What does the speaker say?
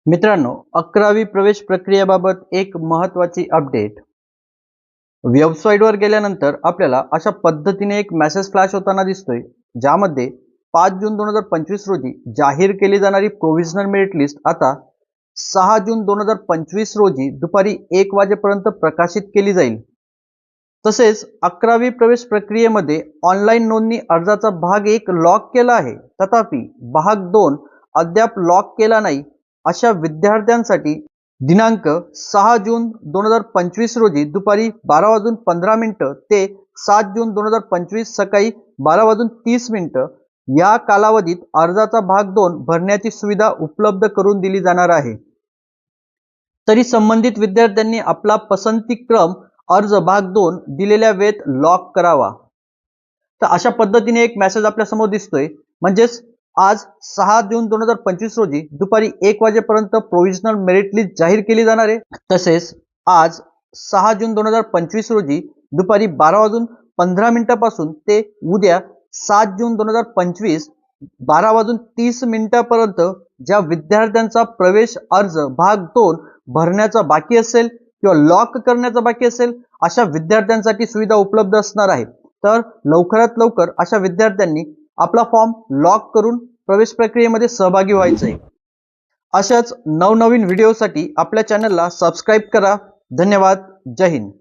मित्रांनो, 11वी प्रवेश प्रक्रियेबाबत एक महत्त्वाची अपडेट. वेबसाईटवर गेल्यानंतर आपल्याला अशा पद्धतीने एक मेसेज फ्लॅश होताना दिसतोय, ज्यामध्ये 5 जून 2025 रोजी जाहीर केली जाणारी प्रोव्हिजनल मेरिट लिस्ट आता 6 जून 2025 रोजी दुपारी 1 वाजेपर्यंत प्रकाशित केली जाईल. तसेच 11वी प्रवेश प्रक्रियेमध्ये ऑनलाईन नोंदणी अर्जाचा भाग 1 लॉक केला आहे, तथापि भाग 2 अद्याप लॉक केला नाही. अशा विद्यार्थ्यांसाठी दिनांक 6 जून 2025 रोजी दुपारी 12:15 ते 7 जून 2025 सकाळी 12:30 या कालावधीत अर्जाचा भाग 2 भरण्याची सुविधा उपलब्ध करून दिली जाणार आहे. तरी संबंधित विद्यार्थ्यांनी आपला पसंतीक्रम अर्ज भाग 2 दिलेल्या वेळेत लॉक करावा. तर अशा पद्धतीने एक मेसेज आपल्या समोर दिसतोय, म्हणजेच आज 6 जून 2025 रोजी दुपारी 1 वाजेपर्यंत प्रोव्हिजनल मेरिट लिस्ट जाहीर केली जाणार आहे. तसेच आज 6 जून 2025 रोजी दुपारी 12:15 पासून ते उद्या 7 जून 2025 12:30 पर्यंत ज्या विद्यार्थ्यांचा प्रवेश अर्ज भाग 2 भरण्याचा बाकी असेल किंवा लॉक करण्याचा बाकी असेल, अशा विद्यार्थ्यांसाठी सुविधा उपलब्ध असणार आहे. तर लवकरात लवकर अशा विद्यार्थ्यांनी आपला फॉर्म लॉक करून प्रवेश प्रक्रियेमध्ये सहभागी व्हायचे आहे. अशाच नवनवीन व्हिडिओसाठी आपल्या चॅनलला सबस्क्राईब करा. धन्यवाद. जय हिंद.